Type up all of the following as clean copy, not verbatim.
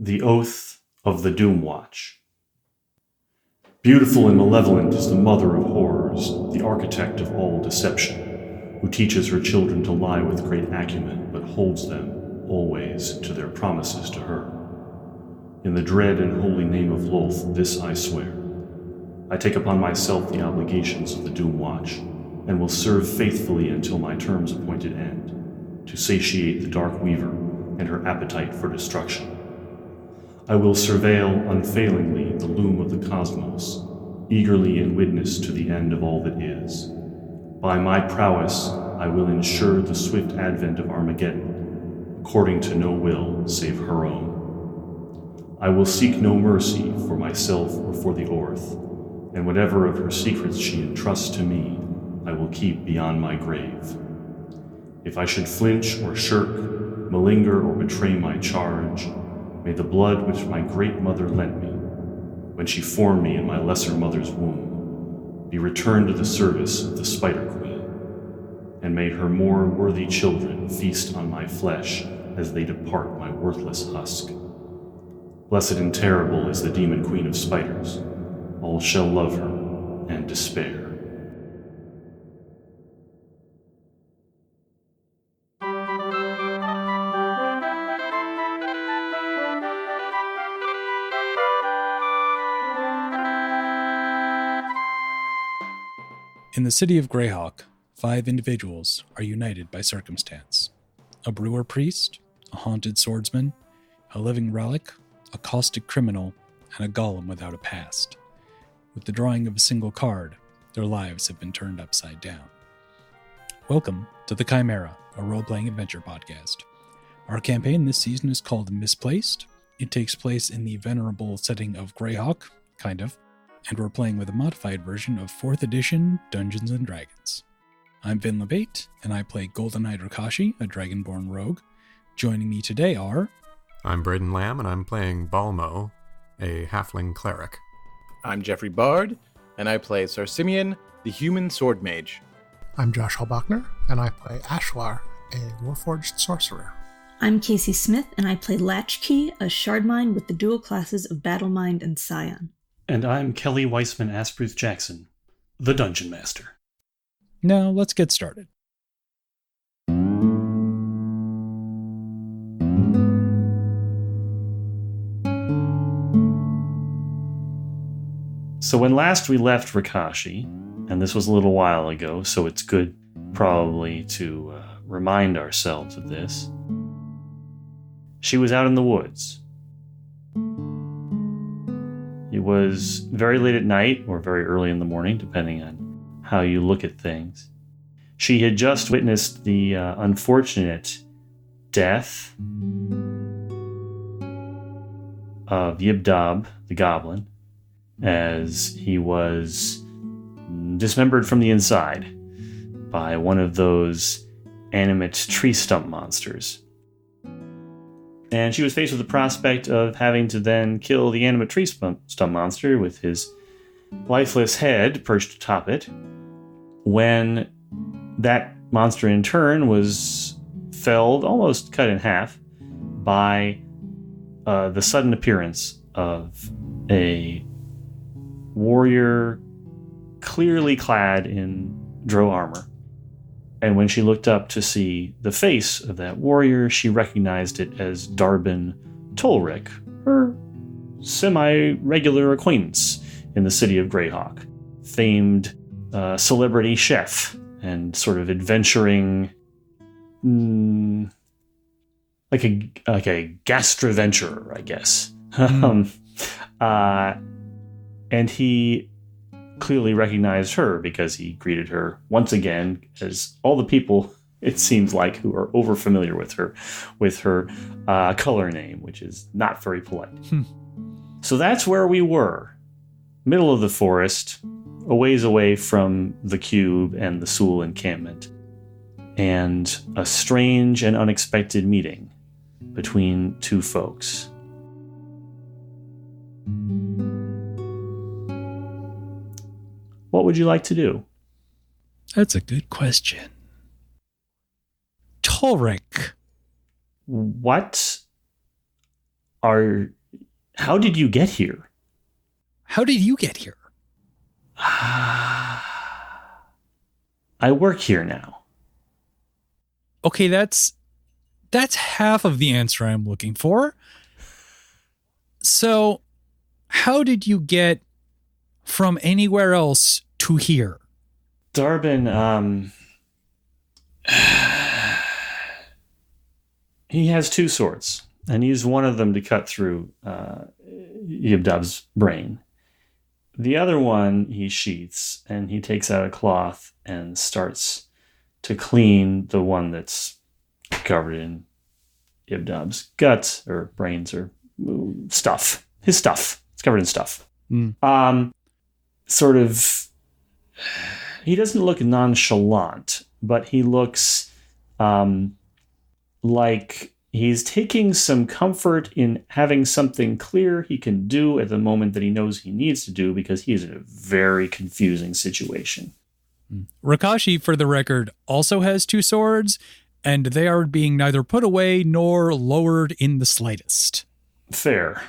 The Oath of the Doom Watch. Beautiful and malevolent is the mother of horrors, the architect of all deception, who teaches her children to lie with great acumen, but holds them always to their promises to her. In the dread and holy name of Lolth, this I swear. I take upon myself the obligations of the Doom Watch, and will serve faithfully until my term's appointed end, to satiate the Dark Weaver and her appetite for destruction. I will surveil unfailingly the loom of the cosmos, eagerly in witness to the end of all that is. By my prowess, I will ensure the swift advent of Armageddon, according to no will save her own. I will seek no mercy for myself or for the Orth, and whatever of her secrets she entrusts to me, I will keep beyond my grave. If I should flinch or shirk, malinger or betray my charge, may the blood which my great mother lent me, when she formed me in my lesser mother's womb, be returned to the service of the Spider Queen, and may her more worthy children feast on my flesh as they depart my worthless husk. Blessed and terrible is the Demon Queen of Spiders. All shall love her and despair. In the city of Greyhawk, 5 individuals are united by circumstance. A brewer priest, a haunted swordsman, a living relic, a caustic criminal, and a golem without a past. With the drawing of a single card, their lives have been turned upside down. Welcome to The Chimera, a role-playing adventure podcast. Our campaign this season is called Misplaced. It takes place in the venerable setting of Greyhawk, kind of, and we're playing with a modified version of 4th edition Dungeons & Dragons. I'm Vin LeBate, and I play Golden-Eyed Rikashi, a Dragonborn rogue. Joining me today are... I'm Braden Lamb, and I'm playing Balmo, a halfling cleric. I'm Jeffrey Bard, and I play Sarsimian, the human sword mage. I'm Josh Halbachner, and I play Ashlar, a warforged sorcerer. I'm Kacey Smith, and I play Latchkey, a shardmind with the dual classes of Battlemind and Scion. And I'm Kelly Weissman Asprooth Jackson, the Dungeon Master. Now, let's get started. So when last we left Rikashi, and this was a little while ago, so it's good probably to remind ourselves of this, she was out in the woods. It was very late at night or very early in the morning, depending on how you look at things. She had just witnessed the unfortunate death of Yibdab, the goblin, as he was dismembered from the inside by one of those animate tree stump monsters. And she was faced with the prospect of having to then kill the animate tree stump monster with his lifeless head perched atop it, when that monster in turn was felled, almost cut in half, by the sudden appearance of a warrior clearly clad in drow armor. And when she looked up to see the face of that warrior, she recognized it as Dharbin Tolric, her semi-regular acquaintance in the city of Greyhawk, famed celebrity chef and sort of adventuring, like a gastroventurer, I guess. And he clearly recognized her because he greeted her once again, as all the people, it seems like, who are over familiar with her color name, which is not very polite. So that's where we were, middle of the forest, a ways away from the cube and the Sul encampment, and a strange and unexpected meeting between two folks. What would you like to do? That's a good question. Tolric. What How did you get here? How did you get here? I work here now. Okay, that's half of the answer I'm looking for. So, how did you get from anywhere else to here? Dharbin, he has two swords, and he used one of them to cut through Yibdab's brain. The other one he sheaths, and he takes out a cloth and starts to clean the one that's covered in Yibdab's guts or brains or stuff. His stuff. It's covered in stuff. Sort of, he doesn't look nonchalant, but he looks like he's taking some comfort in having something clear he can do at the moment that he knows he needs to do, because he is in a very confusing situation. Rikashi, for the record, also has two swords, and they are being neither put away nor lowered in the slightest. Fair.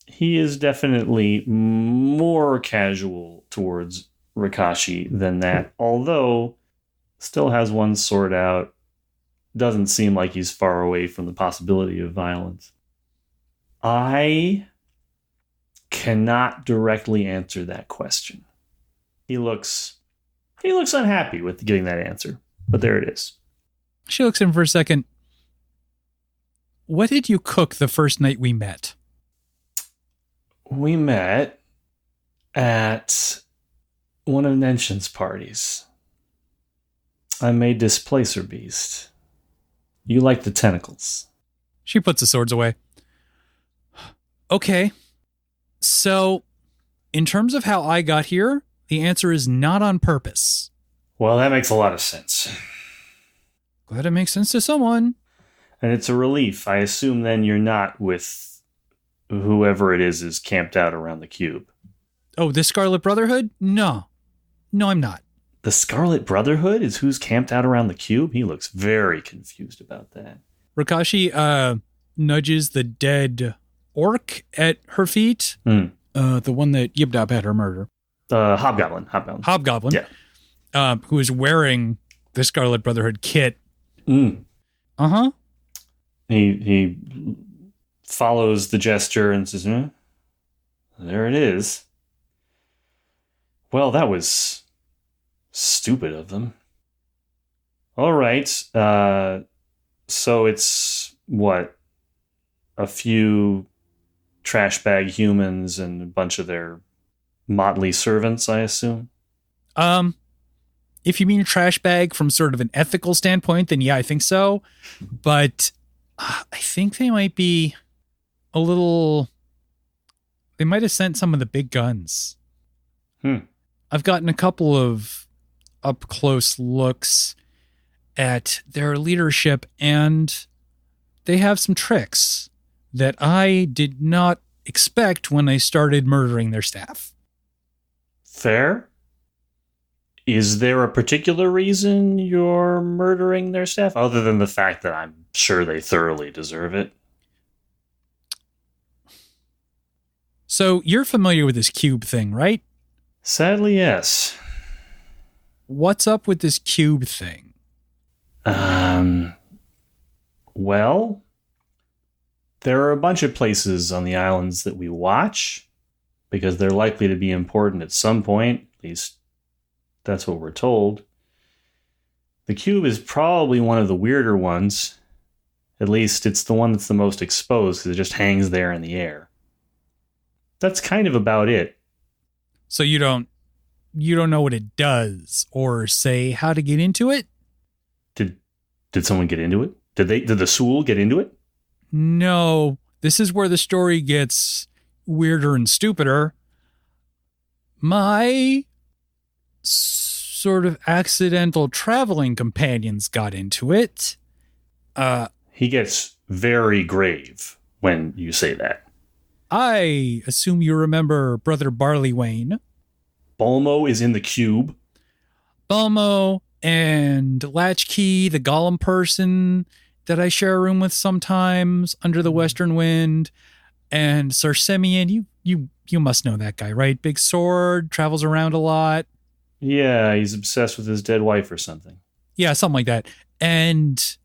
He is definitely more casual towards Rikashi than that, although still has one sword out. Doesn't seem like he's far away from the possibility of violence. I cannot directly answer that question. He looks unhappy with getting that answer, but there it is. She looks at him for a second. What did you cook the first night we met? We met at one of Nenshin's parties. I made Displacer Beast. You like the tentacles. She puts the swords away. Okay. So, in terms of how I got here, the answer is not on purpose. Well, that makes a lot of sense. Glad it makes sense to someone. And it's a relief. I assume then you're not with whoever it is camped out around the cube. Oh, the Scarlet Brotherhood? No. No, I'm not. The Scarlet Brotherhood is who's camped out around the cube? He looks very confused about that. Rikashi nudges the dead orc at her feet. The one that Yibdab had her murder. Hobgoblin. Yeah. Who is wearing the Scarlet Brotherhood kit. Uh-huh. He follows the gesture and says, there it is. Well, that was stupid of them. All right. So it's, what? A few trash bag humans and a bunch of their motley servants, I assume? If you mean trash bag from sort of an ethical standpoint, then yeah, I think so. But I think they might be a little... They might have sent some of the big guns. I've gotten a couple of up-close looks at their leadership, and they have some tricks that I did not expect when I started murdering their staff. Fair. Is there a particular reason you're murdering their staff, other than the fact that I'm sure they thoroughly deserve it? So you're familiar with this cube thing, right? Sadly, yes. What's up with this cube thing? Well, there are a bunch of places on the islands that we watch because they're likely to be important at some point. At least that's what we're told. The cube is probably one of the weirder ones. At least it's the one that's the most exposed because it just hangs there in the air. That's kind of about it. So you don't know what it does or say how to get into it? Did someone get into it? Did the Soul get into it? No. This is where the story gets weirder and stupider. My sort of accidental traveling companions got into it. He gets very grave when you say that. I assume you remember Brother Barleywain. Balmo is in the cube. Balmo and Latchkey, the golem person that I share a room with sometimes under the western wind. And Sir Simeon, you must know that guy, right? Big sword, travels around a lot. Yeah, he's obsessed with his dead wife or something. Yeah, something like that. And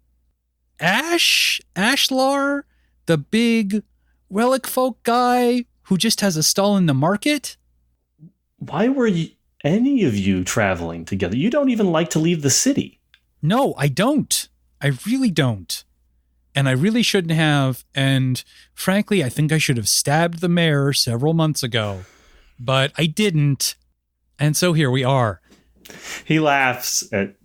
Ashlar, the big relic folk guy who just has a stall in the market. Why were any of you traveling together? You don't even like to leave the city. No, I don't. I really don't. And I really shouldn't have. And frankly, I think I should have stabbed the mayor several months ago. But I didn't. And so here we are. He laughs at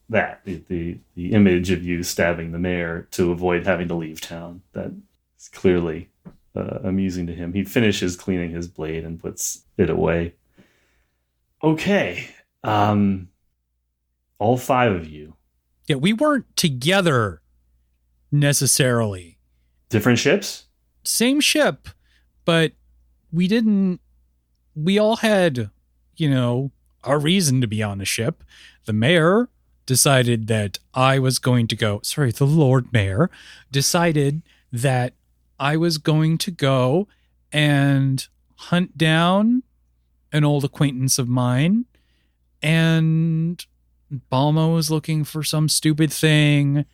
that, the image of you stabbing the mayor to avoid having to leave town. That is clearly amusing to him. He finishes cleaning his blade and puts it away. Okay. All 5 of you. Yeah, we weren't together necessarily. Different ships? Same ship, but we all had, a reason to be on the ship. The mayor decided that I was going to go, the Lord Mayor decided that I was going to go and hunt down an old acquaintance of mine, and Balmo was looking for some stupid thing,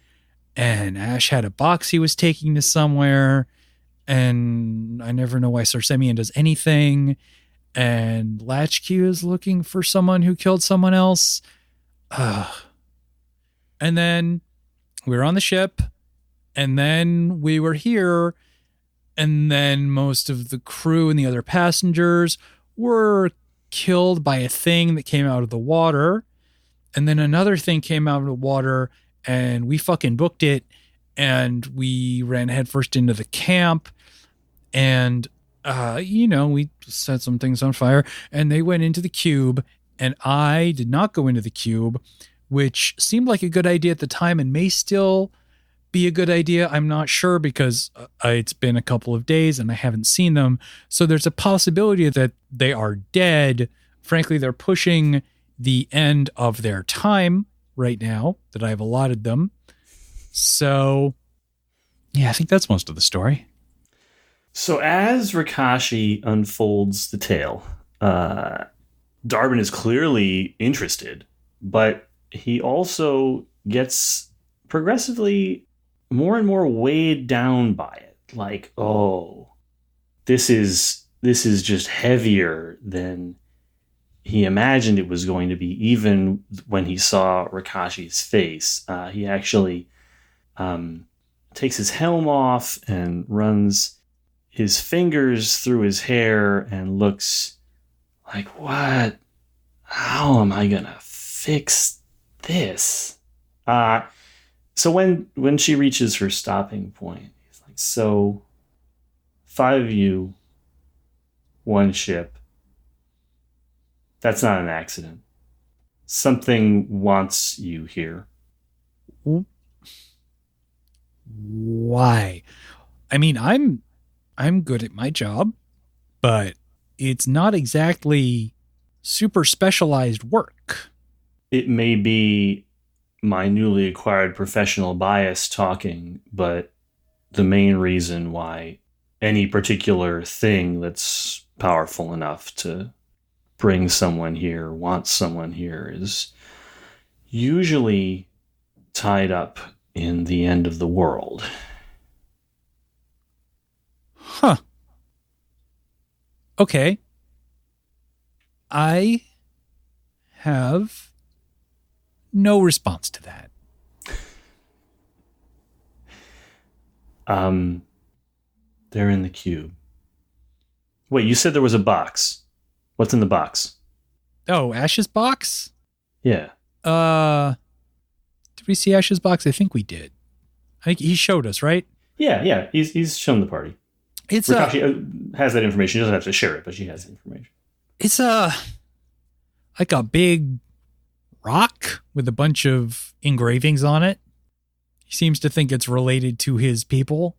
and Ash had a box he was taking to somewhere, and I never know why Sir Simeon does anything, and Latchkey is looking for someone who killed someone else. And then we were on the ship, and then we were here, and then most of the crew and the other passengers were killed by a thing that came out of the water, and then another thing came out of the water, and we fucking booked it, and we ran headfirst into the camp, and we set some things on fire, and they went into the cube, and I did not go into the cube, which seemed like a good idea at the time and may still be a good idea. I'm not sure because it's been a couple of days and I haven't seen them. So there's a possibility that they are dead. Frankly, they're pushing the end of their time right now that I've allotted them. So, yeah, I think that's most of the story. So as Rikashi unfolds the tale, Dharbin is clearly interested, but he also gets progressively more and more weighed down by it. Like, this is just heavier than he imagined it was going to be, even when he saw Rikashi's face. He actually takes his helm off and runs his fingers through his hair and looks like, what? How am I going to fix this? So when she reaches her stopping point, he's like, so 5 of you, 1 ship. That's not an accident. Something wants you here. Why? I mean, I'm good at my job, but it's not exactly super specialized work. It may be my newly acquired professional bias talking, but the main reason why any particular thing that's powerful enough to bring someone here, wants someone here, is usually tied up in the end of the world. Huh. Okay. I have no response to that. They're in the cube. Wait, you said there was a box. What's in the box? Oh, Ash's box? Yeah. Did we see Ash's box? I think we did. I think he showed us, right? Yeah. He's shown the party. It's Rikashi has that information. She doesn't have to share it, but she has the information. It's like a big rock with a bunch of engravings on it. He seems to think it's related to his people.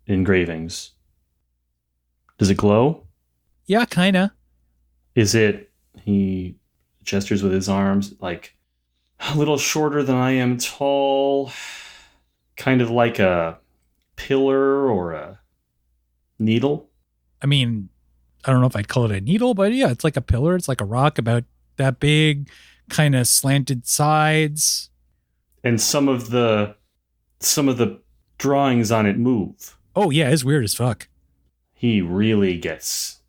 Engravings. Does it glow? Yeah, kinda. Is it, he gestures with his arms, like a little shorter than I am tall, kind of like a pillar or a needle? I mean, I don't know if I'd call it a needle, but yeah, it's like a pillar. It's like a rock about that big, kind of slanted sides. And some of the drawings on it move. Oh yeah, it's weird as fuck. He really gets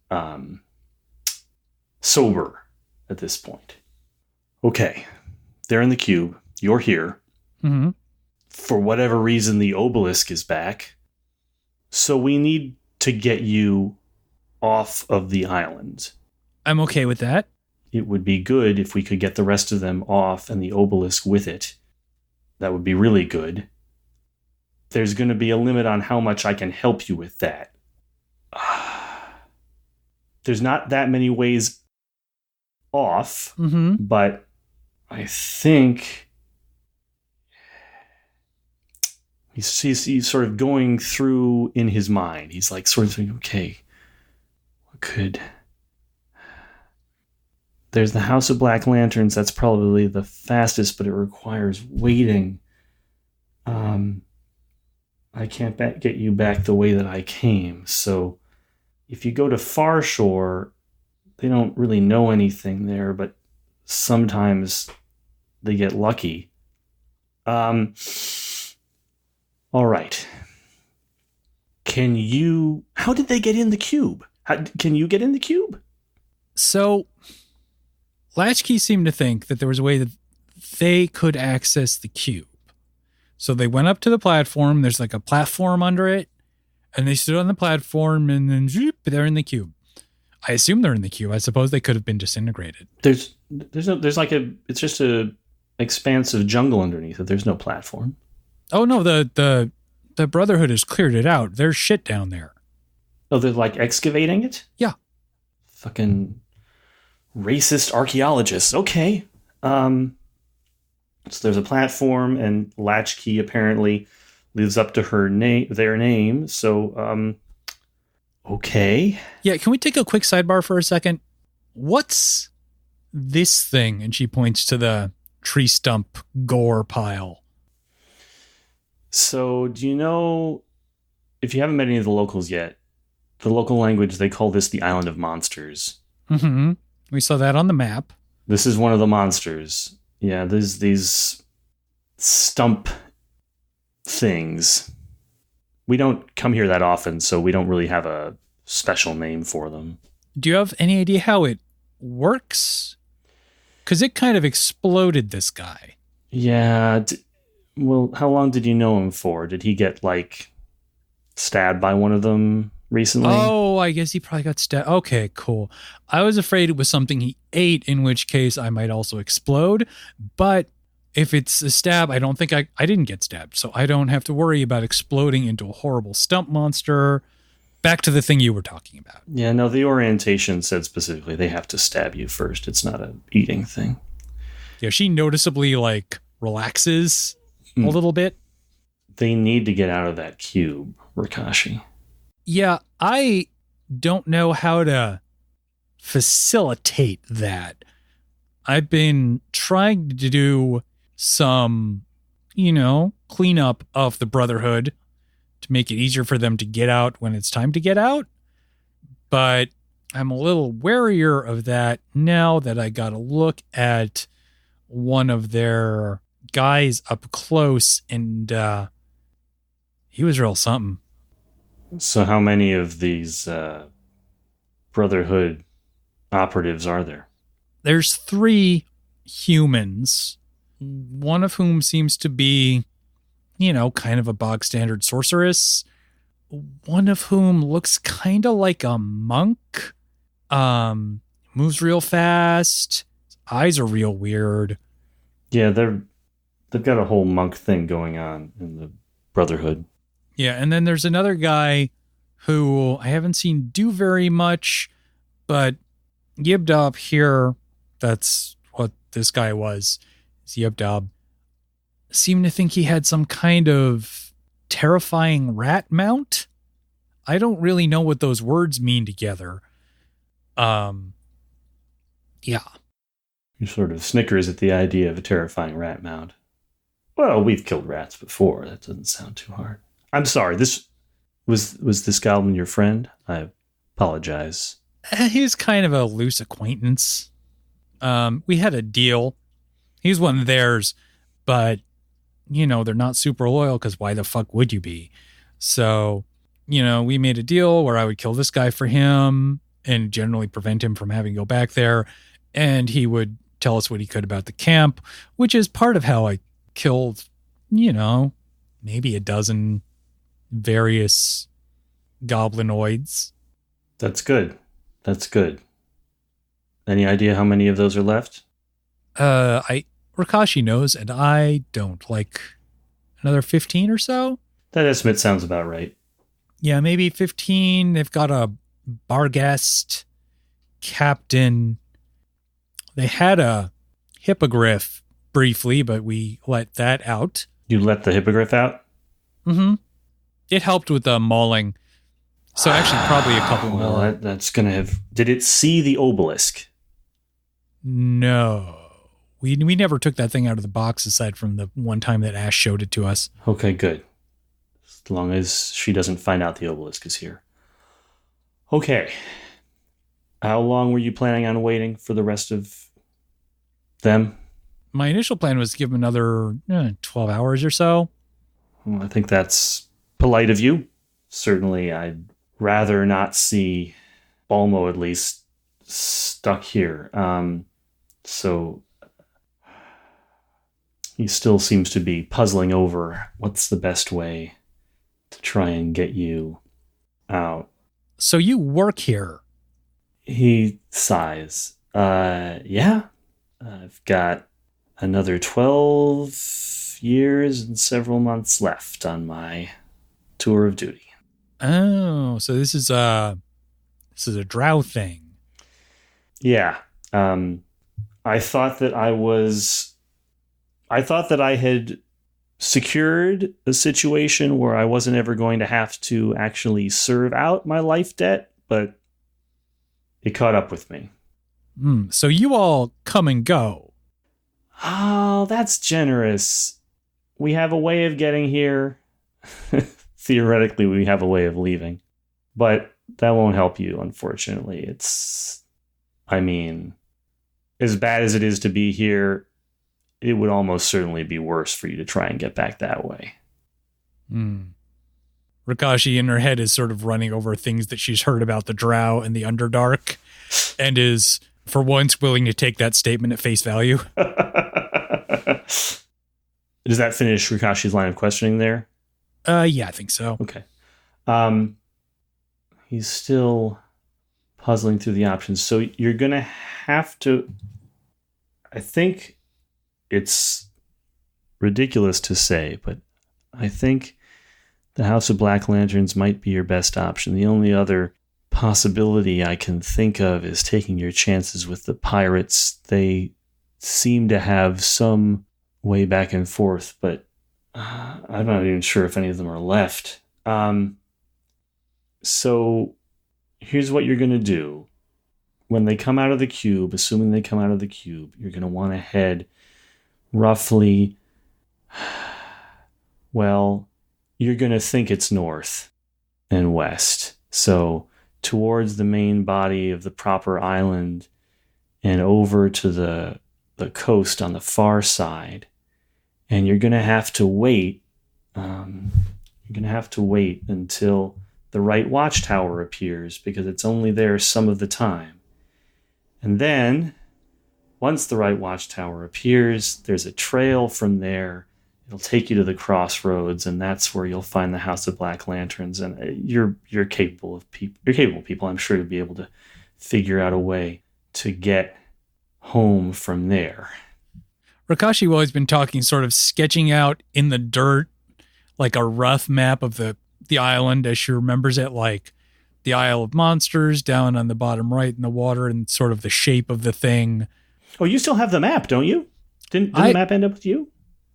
sober at this point. Okay, they're in the cube. You're here. Mm-hmm. For whatever reason, the obelisk is back. So we need to get you off of the island. I'm okay with that. It would be good if we could get the rest of them off and the obelisk with it. That would be really good. There's going to be a limit on how much I can help you with that. There's not that many ways off, but I think he's sort of going through in his mind. He's like sort of thinking, okay, what could... There's the House of Black Lanterns. That's probably the fastest, but it requires waiting. I can't get you back the way that I came. So if you go to Far Shore, they don't really know anything there, but sometimes they get lucky. All right. How did they get in the cube? Can you get in the cube? So Latchkey seemed to think that there was a way that they could access the cube. So they went up to the platform. There's like a platform under it. And they stood on the platform and then they're in the cube. I assume they're in the cube. I suppose they could have been disintegrated. It's just a expansive jungle underneath it. There's no platform. Oh no, the Brotherhood has cleared it out. There's shit down there. Oh, they're like excavating it? Yeah. Fucking racist archaeologists. Okay. So there's a platform, and Latchkey apparently lives up to their name. So, okay. Yeah, can we take a quick sidebar for a second? What's this thing? And she points to the tree stump gore pile. So, do you know, if you haven't met any of the locals yet, the local language, they call this the Island of Monsters. Mm-hmm. We saw that on the map. This is one of the monsters. Yeah, there's these stump things. We don't come here that often, so we don't really have a special name for them. Do you have any idea how it works? Because it kind of exploded this guy. Yeah. Well, how long did you know him for? Did he get, like, stabbed by one of them recently? Oh, I guess he probably got stabbed. Okay, cool. I was afraid it was something he ate, in which case I might also explode. But if it's a stab, I don't think I didn't get stabbed. So I don't have to worry about exploding into a horrible stump monster. Back to the thing you were talking about. Yeah, no, the orientation said specifically they have to stab you first. It's not an eating thing. Yeah, she noticeably, like, relaxes a little bit. They need to get out of that cube, Rikashi. Yeah, I don't know how to facilitate that. I've been trying to do some, cleanup of the Brotherhood to make it easier for them to get out when it's time to get out. But I'm a little warier of that now that I got to look at one of their guys up close, and he was real something. So how many of these Brotherhood operatives are there? There's 3 humans, one of whom seems to be, kind of a bog standard sorceress. One of whom looks kind of like a monk. Moves real fast. His eyes are real weird. Yeah, they've got a whole monk thing going on in the Brotherhood. Yeah, and then there's another guy who I haven't seen do very much, but Yibdab here, that's what this guy was, is Yibdab, seemed to think he had some kind of terrifying rat mount. I don't really know what those words mean together. Yeah. He sort of snickers at the idea of a terrifying rat mount. Well, we've killed rats before. That doesn't sound too hard. I'm sorry. This was this goblin your friend? I apologize. He's kind of a loose acquaintance. We had a deal. He's one of theirs, but, they're not super loyal because why the fuck would you be? So, we made a deal where I would kill this guy for him and generally prevent him from having to go back there. And he would tell us what he could about the camp, which is part of how I killed, maybe a dozen various goblinoids. That's good. That's good. Any idea how many of those are left? Rikashi knows, and I don't. Like another 15 or so? That estimate sounds about right. Yeah, maybe 15. They've got a Barghest captain. They had a hippogriff briefly, but we let that out. You let the hippogriff out? Mm-hmm. It helped with the mauling. So actually probably a couple more. That's going to have... Did it see the obelisk? No. We never took that thing out of the box aside from the one time that Ash showed it to us. Okay, good. As long as she doesn't find out the obelisk is here. Okay. How long were you planning on waiting for the rest of them? My initial plan was to give them another 12 hours or so. Well, I think that's polite of you. Certainly, I'd rather not see Balmo, at least, stuck here. So he still seems to be puzzling over what's the best way to try and get you out. So you work here? He sighs. Yeah. I've got another 12 years and several months left on my tour of duty. Oh, so this is a drow thing. Yeah. I thought that I had secured a situation where I wasn't ever going to have to actually serve out my life debt, but it caught up with me. So you all come and go. Oh, that's generous. We have a way of getting here. Theoretically, we have a way of leaving. But that won't help you, unfortunately. As bad as it is to be here, it would almost certainly be worse for you to try and get back that way. Rikashi in her head is sort of running over things that she's heard about the drow and the Underdark and is, for once, willing to take that statement at face value. Does that finish Rikashi's line of questioning there? Yeah, I think so. Okay. He's still puzzling through the options. So you're going to have to... I think it's ridiculous to say, but I think the House of Black Lanterns might be your best option. The only other possibility I can think of is taking your chances with the pirates. They seem to have some way back and forth, but I'm not even sure if any of them are left. So here's what you're going to do. When they come out of the cube, assuming they come out of the cube, you're going to want to head roughly, well, you're going to think it's north and west. So towards the main body of the proper island and over to the coast on the far side. And you're going to have to wait. Until the right watchtower appears, because it's only there some of the time. And then, once the right watchtower appears, there's a trail from there. It'll take you to the crossroads, and that's where you'll find the House of Black Lanterns. And you're capable people. I'm sure you'll be able to figure out a way to get home from there. Rikashi, while he's been talking, sort of sketching out in the dirt, like a rough map of the island as she remembers it, like the Isle of Monsters down on the bottom right in the water and sort of the shape of the thing. Oh, you still have the map, don't you? Didn't the map end up with you?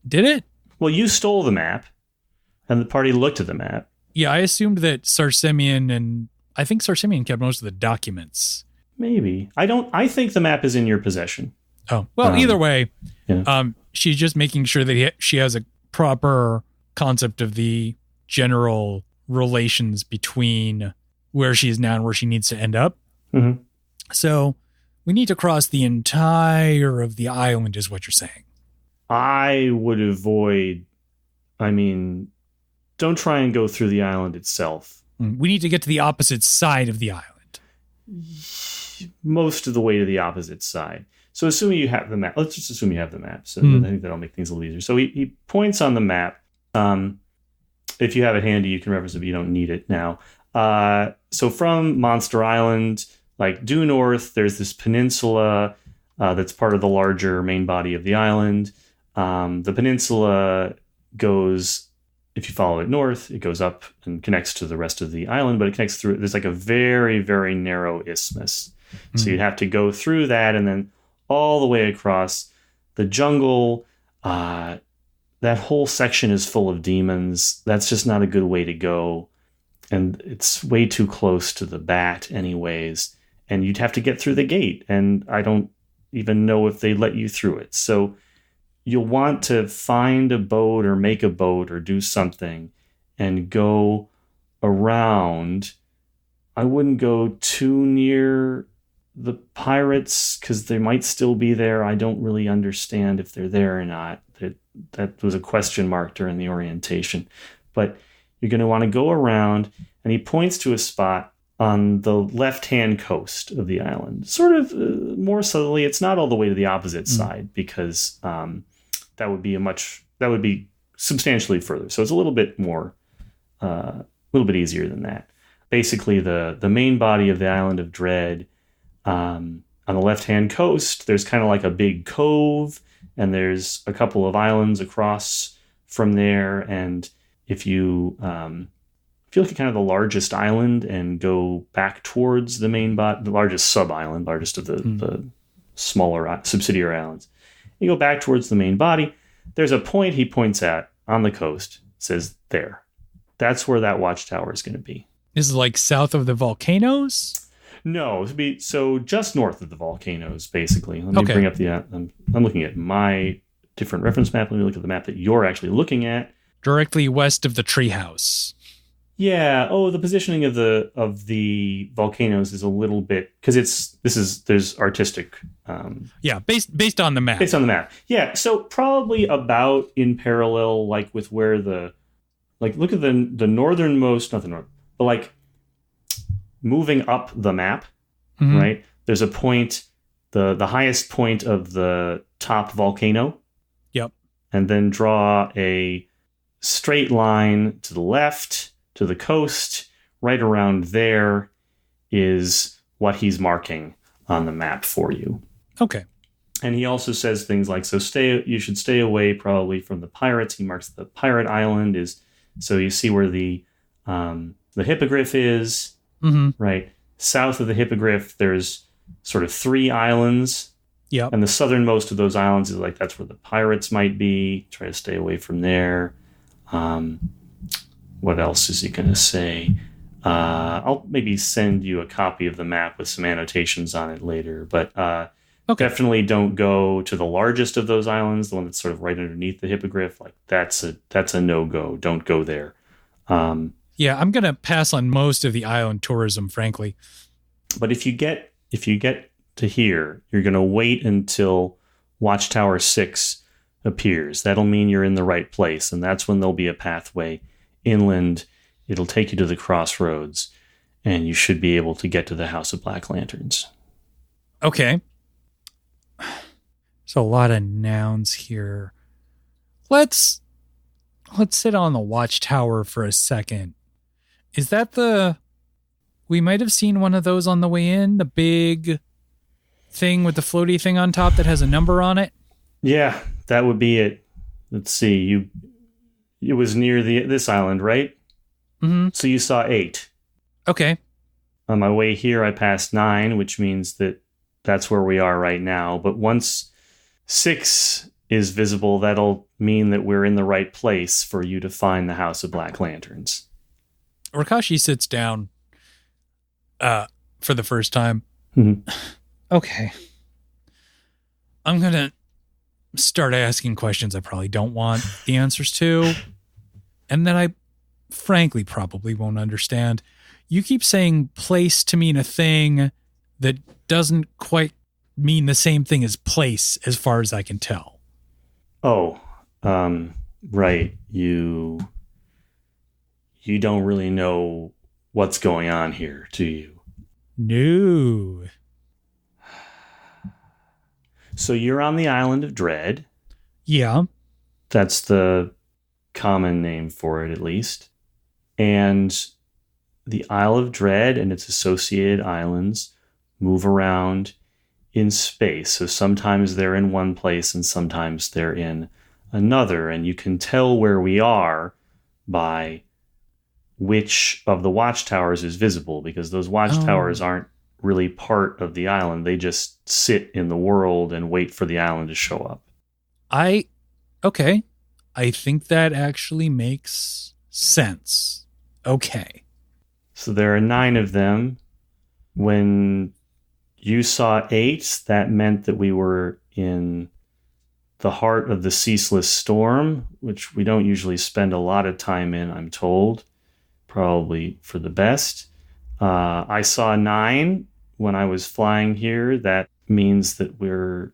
Did it? Well, you stole the map, and the party looked at the map. Yeah, I assumed that I think Sarsimian kept most of the documents. Maybe. I think the map is in your possession. Oh, well, either way, yeah. She's just making sure that she has a proper concept of the general relations between where she is now and where she needs to end up. Mm-hmm. So we need to cross the entire of the island, is what you're saying. I would avoid, don't try and go through the island itself. We need to get to the opposite side of the island. Most of the way to the opposite side. So assuming you have the map, let's just assume you have the map. So I think that'll make things a little easier. So he points on the map. If you have it handy, you can reference it, but you don't need it now. So from Monster Island, like due north, there's this peninsula that's part of the larger main body of the island. The peninsula goes, if you follow it north, it goes up and connects to the rest of the island, but it connects through, there's like a very, very narrow isthmus. So you'd have to go through that and then all the way across the jungle. That whole section is full of demons. That's just not a good way to go. And it's way too close to the bat anyways. And you'd have to get through the gate. And I don't even know if they let you through it. So you'll want to find a boat or make a boat or do something and go around. I wouldn't go too near the pirates because they might still be there. I don't really understand if they're there or not. That was a question mark during the orientation. But you're going to want to go around, and he points to a spot on the left-hand coast of the island. Sort of more subtly, it's not all the way to the opposite side because that would be substantially further. So it's a little bit more, a little bit easier than that. Basically, the main body of the island of Dread, on the left-hand coast, there's kind of like a big cove, and there's a couple of islands across from there. And if you look at kind of the largest island and go back towards the main the largest sub-island, largest of the smaller subsidiary islands, you go back towards the main body, there's a point he points at on the coast, says there. That's where that watchtower is going to be. This is like south of the volcanoes? No, so just north of the volcanoes, basically. Let me bring up I'm looking at my different reference map. Let me look at the map that you're actually looking at. Directly west of the treehouse. Yeah. Oh, the positioning of the volcanoes is a little bit because there's artistic. Based on the map. Based on the map. Yeah. So probably about in parallel, like with where look at the northernmost, not the north, but like moving up the map, right? There's a point, the highest point of the top volcano. Yep. And then draw a straight line to the left, to the coast. Right around there is what he's marking on the map for you. Okay. And he also says things like, you should stay away probably from the pirates. He marks the pirate island so you see where the hippogriff is, right? South of the hippogriff, there's sort of 3 islands. Yep. And the southernmost of those islands is like, that's where the pirates might be. Try to stay away from there. What else is he going to say? I'll maybe send you a copy of the map with some annotations on it later. But definitely don't go to the largest of those islands, the one that's sort of right underneath the hippogriff. Like that's a no-go. Don't go there. Yeah, I'm going to pass on most of the island tourism, frankly. But if you get to here, you're going to wait until Watchtower 6 appears. That'll mean you're in the right place, and that's when there'll be a pathway inland. It'll take you to the crossroads, and you should be able to get to the House of Black Lanterns. Okay. So a lot of nouns here. Let's sit on the Watchtower for a second. Is that we might have seen one of those on the way in, the big thing with the floaty thing on top that has a number on it? Yeah, that would be it. Let's see. It was near this island, right? Mm-hmm. So you saw 8. Okay. On my way here, I passed 9, which means that's where we are right now. But once 6 is visible, that'll mean that we're in the right place for you to find the House of Black Lanterns. Rikashi sits down for the first time. Mm-hmm. Okay. I'm going to start asking questions I probably don't want the answers to. And then I frankly probably won't understand. You keep saying place to mean a thing that doesn't quite mean the same thing as place, as far as I can tell. Oh, right. You don't really know what's going on here, do you? No. So you're on the island of Dread. Yeah. That's the common name for it, at least. And the Isle of Dread and its associated islands move around in space. So sometimes they're in one place and sometimes they're in another. And you can tell where we are by which of the watchtowers is visible, because those watchtowers aren't really part of the island. They just sit in the world and wait for the island to show up. Okay. I think that actually makes sense. Okay. So there are 9 of them. When you saw 8, that meant that we were in the heart of the ceaseless storm, which we don't usually spend a lot of time in, I'm told. Probably for the best. I saw 9 when I was flying here. That means that we're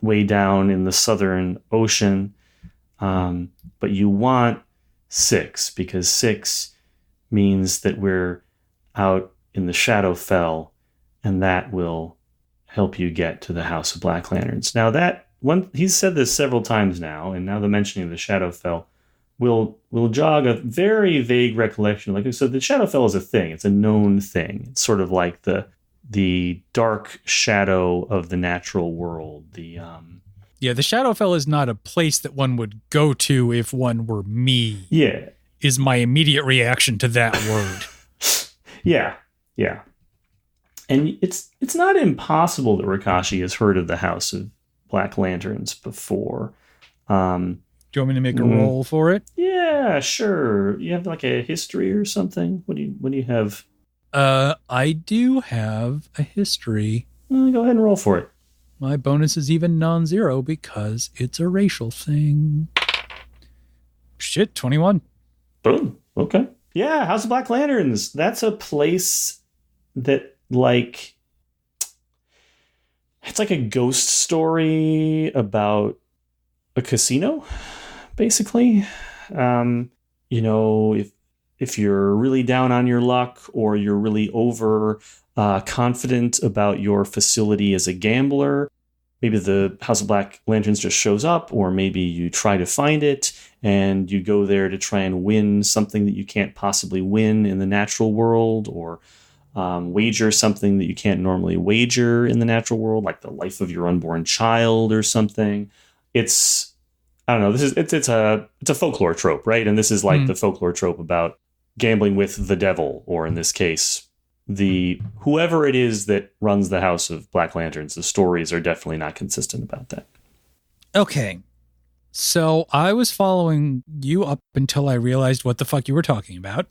way down in the Southern Ocean. But you want 6, because 6 means that we're out in the Shadowfell, and that will help you get to the House of Black Lanterns. Now that one, he's said this several times now, and now the mentioning of the Shadowfell will jog a very vague recollection. Like, so the Shadowfell is a thing. It's a known thing. It's sort of like the dark shadow of the natural world. Yeah, the Shadowfell is not a place that one would go to if one were me. Yeah. Is my immediate reaction to that word. Yeah. And it's not impossible that Rikashi has heard of the House of Black Lanterns before. Do you want me to make a roll for it? Yeah, sure. You have like a history or something? What do you have? I do have a history. Go ahead and roll for it. My bonus is even non-zero because it's a racial thing. Shit, 21. Boom. Okay. Yeah, House of Black Lanterns. That's a place that, like, it's like a ghost story about a casino, basically. If you're really down on your luck, or you're really over confident about your facility as a gambler, maybe the House of Black Lanterns just shows up, or maybe you try to find it and you go there to try and win something that you can't possibly win in the natural world, or wager something that you can't normally wager in the natural world, like the life of your unborn child or something. It's a folklore trope, right? And this is like the folklore trope about gambling with the devil, or in this case, whoever it is that runs the House of Black Lanterns. The stories are definitely not consistent about that. Okay. So I was following you up until I realized what the fuck you were talking about.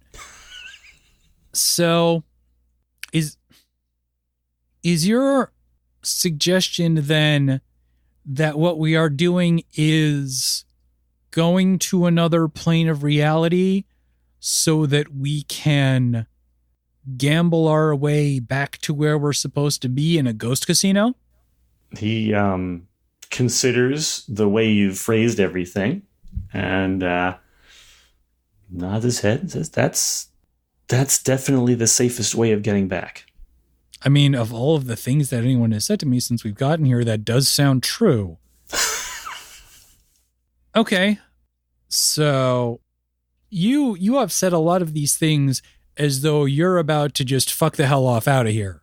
So is your suggestion then that what we are doing is going to another plane of reality so that we can gamble our way back to where we're supposed to be in a ghost casino? He considers the way you've phrased everything and nods his head and says, that's definitely the safest way of getting back. I mean, of all of the things that anyone has said to me since we've gotten here, that does sound true. Okay. So you have said a lot of these things as though you're about to just fuck the hell off out of here.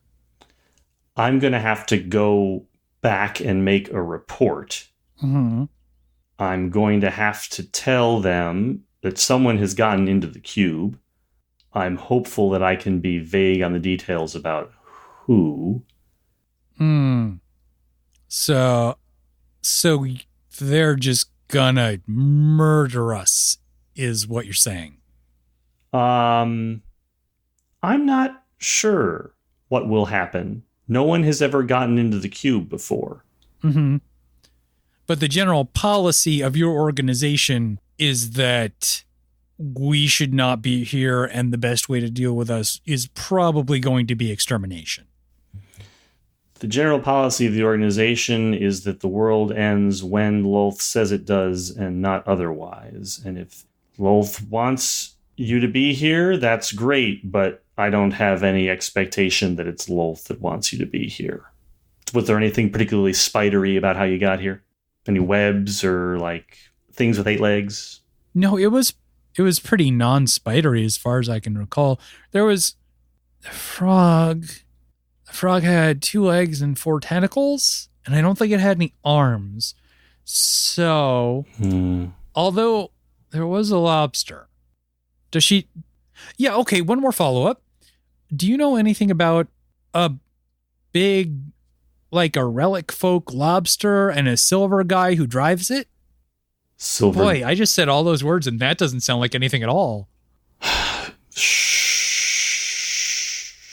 I'm going to have to go back and make a report. Mm-hmm. I'm going to have to tell them that someone has gotten into the cube. I'm hopeful that I can be vague on the details about who. So they're just gonna murder us, is what you're saying. I'm not sure what will happen. No one has ever gotten into the cube before. Mm-hmm. But the general policy of your organization is that we should not be here, and the best way to deal with us is probably going to be extermination. The general policy of the organization is that the world ends when Lolth says it does and not otherwise. And if Lolth wants you to be here, that's great, but I don't have any expectation that it's Lolth that wants you to be here. Was there anything particularly spidery about how you got here? Any webs or like things with 8 legs? No, it was pretty non-spidery as far as I can recall. There was a frog. The frog had 2 legs and 4 tentacles, and I don't think it had any arms. So, although there was a lobster, does she... Yeah, okay, one more follow-up. Do you know anything about a big, like a relic folk lobster and a silver guy who drives it? Silver. Boy, I just said all those words and that doesn't sound like anything at all.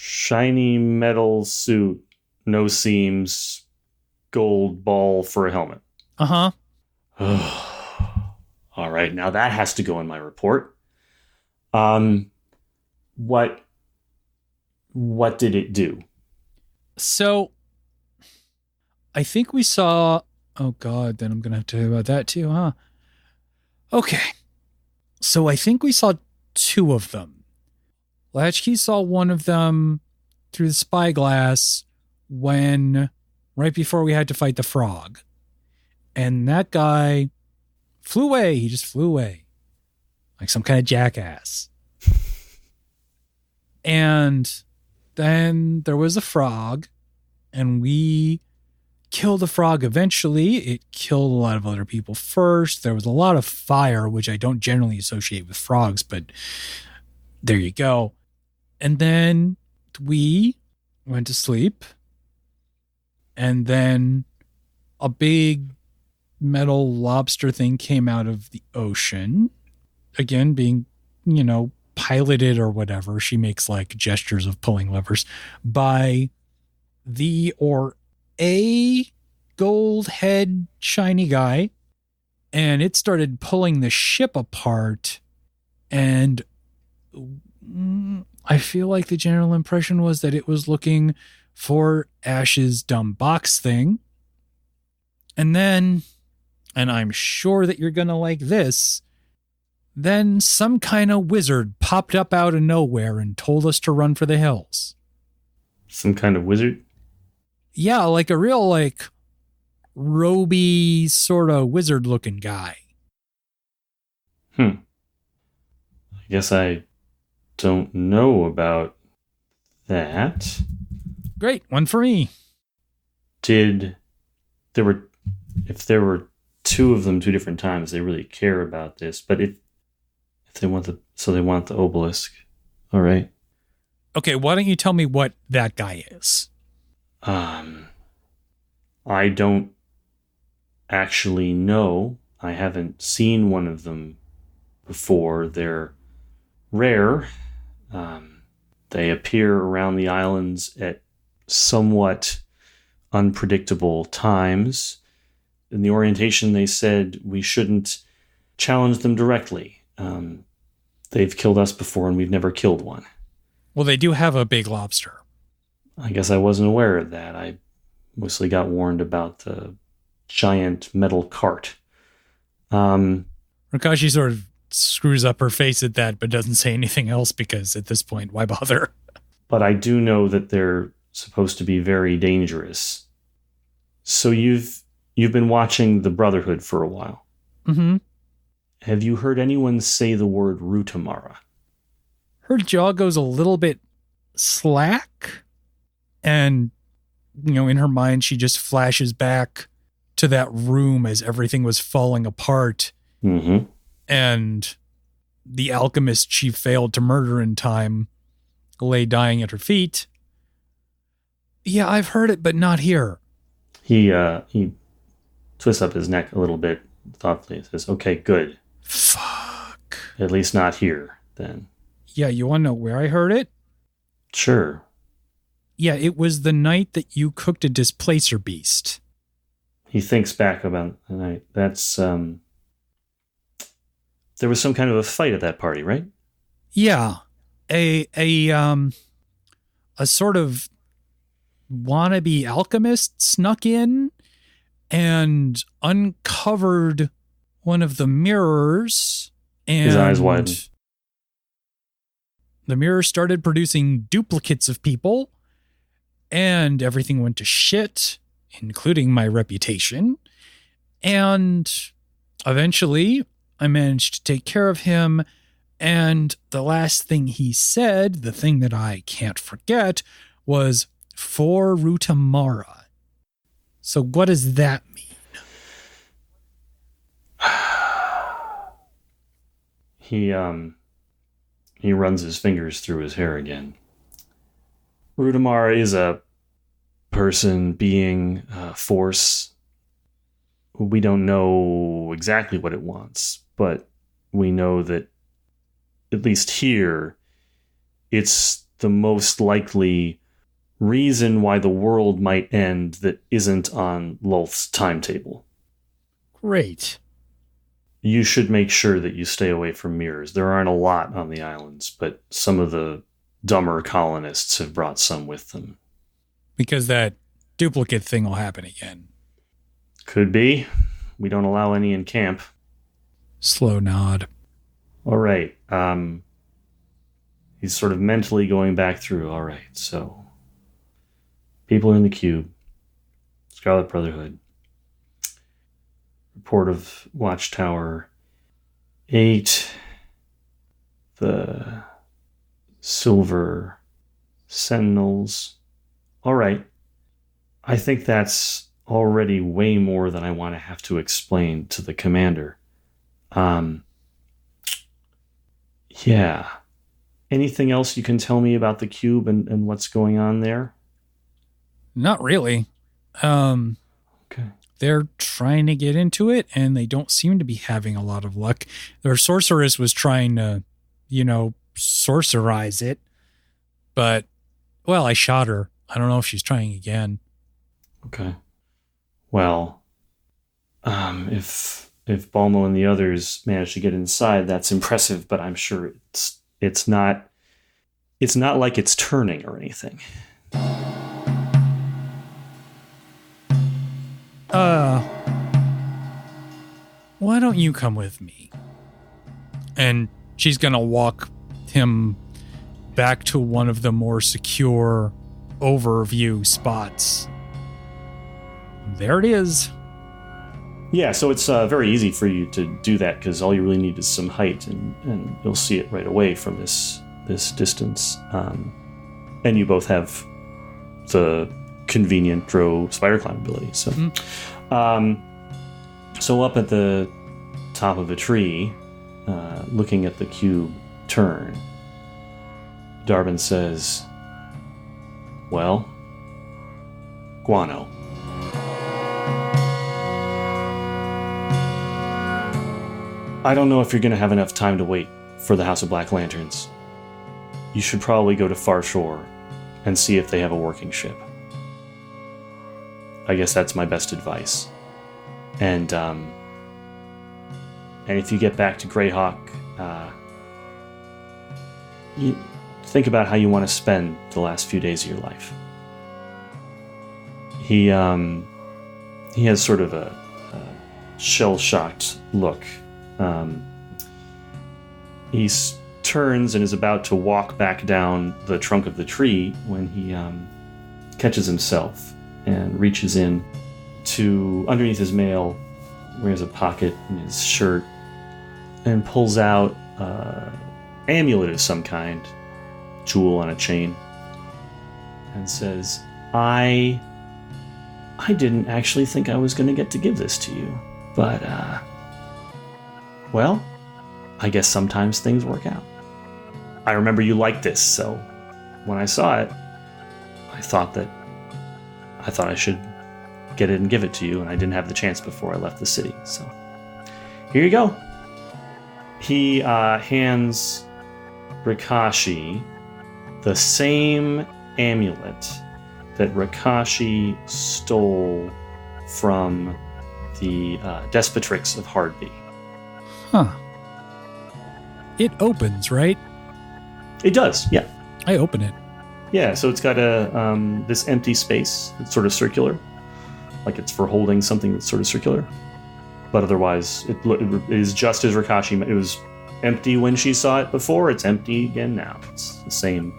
Shiny metal suit, no seams, gold ball for a helmet. Uh-huh. All right, now that has to go in my report. What did it do? So, I think we saw... Oh, God, then I'm going to have to tell you about that too, huh? Okay. So, I think we saw 2 of them. Latchkey saw one of them through the spyglass right before we had to fight the frog. And that guy flew away. He just flew away. Like some kind of jackass. And then there was a frog, and we killed the frog eventually. It killed a lot of other people first. There was a lot of fire, which I don't generally associate with frogs, but there you go. And then we went to sleep, and then a big metal lobster thing came out of the ocean. Again, being, piloted or whatever. She makes like gestures of pulling levers by a gold head shiny guy. And it started pulling the ship apart. And I feel like the general impression was that it was looking for Ash's dumb box thing. And then, and I'm sure that you're going to like this, then some kind of wizard popped up out of nowhere and told us to run for the hills. Some kind of wizard? Yeah, like a real, roby sort of wizard-looking guy. I guess I don't know about that. Great, one for me. If there were 2 of them 2 different times, they really care about this. But if they want the obelisk. All right. Okay, why don't you tell me what that guy is? I don't actually know. I haven't seen one of them before. They're rare. They appear around the islands at somewhat unpredictable times. In the orientation, they said we shouldn't challenge them directly. They've killed us before, and we've never killed one. Well, they do have a big lobster. I guess I wasn't aware of that. I mostly got warned about the giant metal cart. Rikashi sort of screws up her face at that, but doesn't say anything else because at this point, why bother? But I do know that they're supposed to be very dangerous. So you've been watching the Brotherhood for a while. Mm-hmm. Have you heard anyone say the word Rutamara? Her jaw goes a little bit slack, and, in her mind, she just flashes back to that room as everything was falling apart. Mm-hmm. And the alchemist she failed to murder in time lay dying at her feet. Yeah, I've heard it, but not here. He twists up his neck a little bit thoughtfully and says, okay, good. Fuck. At least not here, then. Yeah, you want to know where I heard it? Sure. Yeah, it was the night that you cooked a displacer beast. He thinks back about the night. That's There was some kind of a fight at that party, right? Yeah. A sort of wannabe alchemist snuck in and uncovered one of the mirrors, and His eyes widened. The mirror started producing duplicates of people, and everything went to shit, including my reputation. And eventually, I managed to take care of him, and the last thing he said, the thing that I can't forget, was for Rutamara. So what does that mean? He runs his fingers through his hair again. Rutamara is a person, being, force. We don't know exactly what it wants, but we know that, at least here, it's the most likely reason why the world might end that isn't on Lolth's timetable. Great. You should make sure that you stay away from mirrors. There aren't a lot on the islands, but some of the dumber colonists have brought some with them. Because that duplicate thing will happen again. Could be. We don't allow any in camp. Slow nod. All right. He's sort of mentally going back through. All right, so people in the cube. Scarlet Brotherhood. Report of Watchtower 8. The Silver Sentinels. All right. I think that's already way more than I want to have to explain to the commander. Yeah. Anything else you can tell me about the cube and what's going on there? Not really. Okay. They're trying to get into it, and they don't seem to be having a lot of luck. Their sorceress was trying to, sorcerize it. But, well, I shot her. I don't know if she's trying again. Okay. Well, if Balmo and the others manage to get inside, that's impressive, but I'm sure it's not like it's turning or anything. Why don't you come with me? And she's gonna walk him back to one of the more secure overview spots. There it is. Yeah, so it's very easy for you to do that because all you really need is some height, and you'll see it right away from this distance. And you both have the convenient drow spider climb ability. So, so up at the top of a tree, looking at the cube turn, Dharbin says, "Well, guano." I don't know if you're going to have enough time to wait for the House of Black Lanterns. You should probably go to Far Shore and see if they have a working ship. I guess that's my best advice. And if you get back to Greyhawk, you think about how you want to spend the last few days of your life. He has sort of a shell-shocked look. He turns and is about to walk back down the trunk of the tree when he catches himself and reaches in to underneath his mail, where he has a pocket in his shirt, and pulls out amulet of some kind, jewel on a chain, and says, I didn't actually think I was going to get to give this to you, but well, I guess sometimes things work out. I remember you liked this, so when I saw it, I thought I should get it and give it to you, and I didn't have the chance before I left the city, so here you go. He hands Rikashi the same amulet that Rikashi stole from the Despotrix of Hardby. Huh. It opens, right? It does, yeah. I open it. Yeah, so it's got this empty space. It's sort of circular, like it's for holding something that's sort of circular. But otherwise, it is just as Rikashi. It was empty when she saw it before. It's empty again now. It's the same.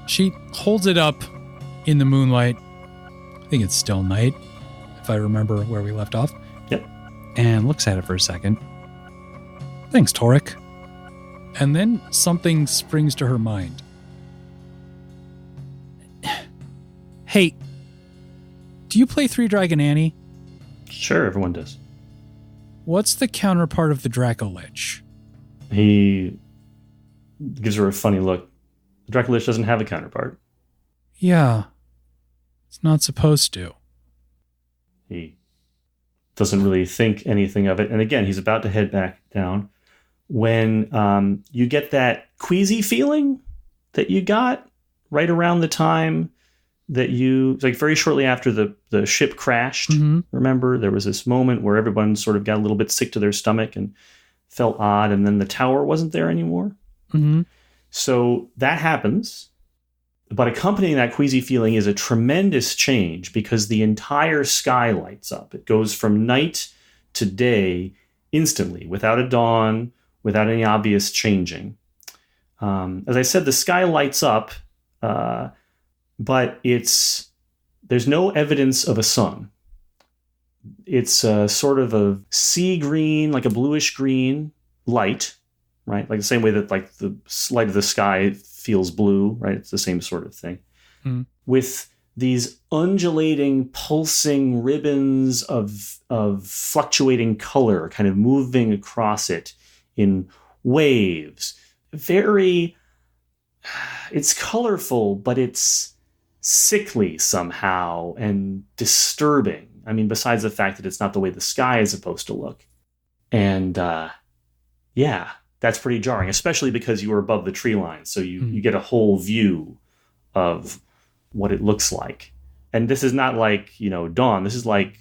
She holds it up in the moonlight. I think it's still night, if I remember where we left off. Yep. And looks at it for a second. Thanks, Torek. And then something springs to her mind. Hey, do you play Three Dragon Annie? Sure, everyone does. What's the counterpart of the Dracolich? He gives her a funny look. The Dracolich doesn't have a counterpart. Yeah. It's not supposed to. He doesn't really think anything of it. And again, he's about to head back down when you get that queasy feeling that you got right around the time that like very shortly after the ship crashed. Mm-hmm. Remember, there was this moment where everyone sort of got a little bit sick to their stomach and felt odd, and then the tower wasn't there anymore. Mm-hmm. So that happens. But accompanying that queasy feeling is a tremendous change because the entire sky lights up. It goes from night to day instantly, without a dawn, without any obvious changing. As I said, the sky lights up, but there's no evidence of a sun. It's sort of a sea green, like a bluish green light, right? Like the same way that like the light of the sky feels blue, right? It's the same sort of thing. Mm. With these undulating, pulsing ribbons of fluctuating color kind of moving across it in waves. It's colorful, but it's sickly somehow and disturbing. I mean, besides the fact that it's not the way the sky is supposed to look. And yeah, that's pretty jarring, especially because you were above the tree line. So you get a whole view of what it looks like. And this is not like, dawn. This is like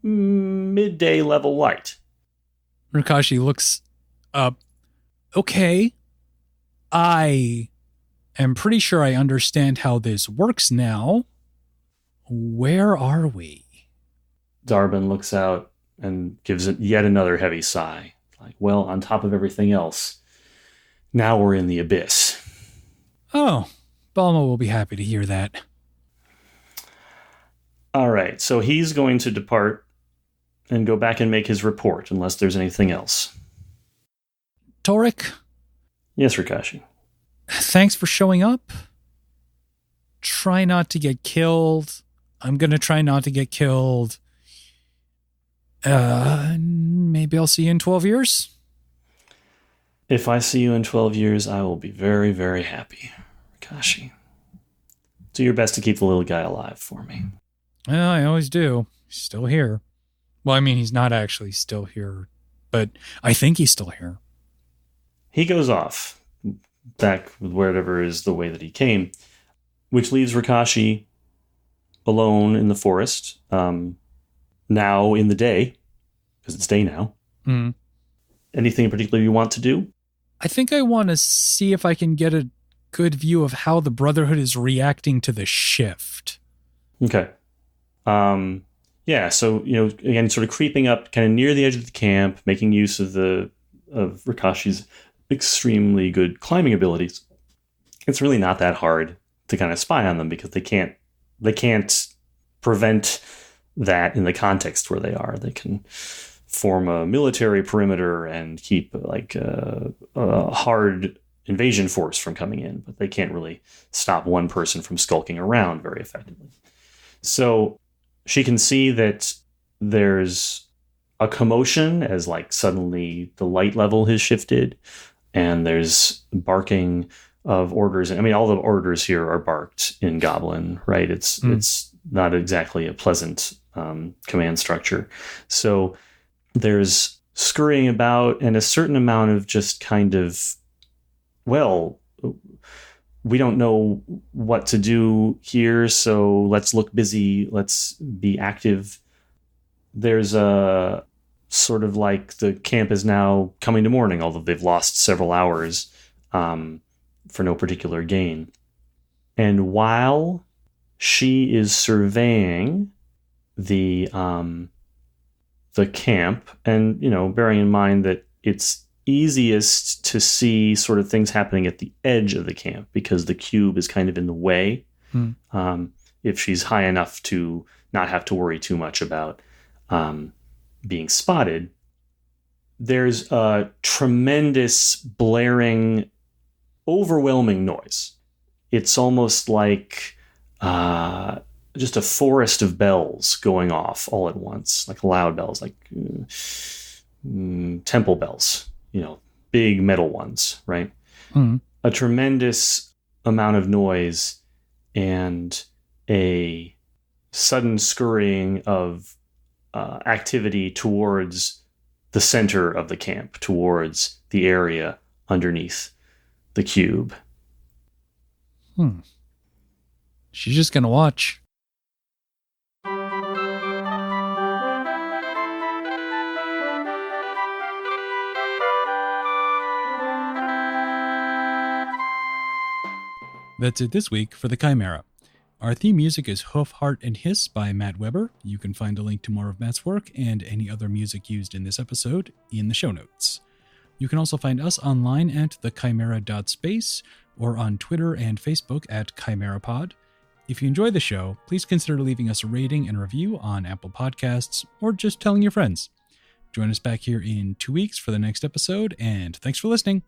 midday level light. Rikashi looks up. Okay. I am pretty sure I understand how this works now. Where are we? Dharbin looks out and gives it yet another heavy sigh. Like, well, on top of everything else, now we're in the abyss. Oh, Balma will be happy to hear that. All right, so he's going to depart and go back and make his report, unless there's anything else. Torek? Yes, Rikashi. Thanks for showing up. Try not to get killed. I'm going to try not to get killed. Maybe I'll see you in 12 years. If I see you in 12 years, I will be very, very happy. Rikashi, do your best to keep the little guy alive for me. Well, I always do. He's still here. Well, I mean, he's not actually still here, but I think he's still here. He goes off back with whatever is the way that he came, which leaves Rikashi alone in the forest. Now in the day, because it's day now. Mm. Anything in particular you want to do? I think I want to see if I can get a good view of how the Brotherhood is reacting to the shift. Okay. Yeah, so, again, sort of creeping up kind of near the edge of the camp, making use of Rikashi's extremely good climbing abilities. It's really not that hard to kind of spy on them because they can't prevent that in the context where they are. They can form a military perimeter and keep like a hard invasion force from coming in, but they can't really stop one person from skulking around very effectively. So she can see that there's a commotion as like suddenly the light level has shifted and there's barking of orders. I mean, all the orders here are barked in Goblin, right? It's not exactly a pleasant command structure. So there's scurrying about and a certain amount of just kind of, well, we don't know what to do here, so let's look busy, let's be active. There's sort of like the camp is now coming to morning, although they've lost several hours for no particular gain. And while she is surveying the camp, and, you know, bearing in mind that it's easiest to see sort of things happening at the edge of the camp because the cube is kind of in the way. If she's high enough to not have to worry too much about being spotted, there's a tremendous blaring, overwhelming noise. It's almost like just a forest of bells going off all at once, like loud bells, like temple bells, you know, big metal ones, right? A tremendous amount of noise and a sudden scurrying of activity towards the center of the camp, towards the area underneath the cube. She's just gonna watch. That's it this week for the Chimera. Our theme music is Hoof, Heart, and Hiss by Matt Weber. You can find a link to more of Matt's work and any other music used in this episode in the show notes. You can also find us online at thechimera.space or on Twitter and Facebook at ChimeraPod. If you enjoy the show, please consider leaving us a rating and review on Apple Podcasts or just telling your friends. Join us back here in 2 weeks for the next episode, and thanks for listening.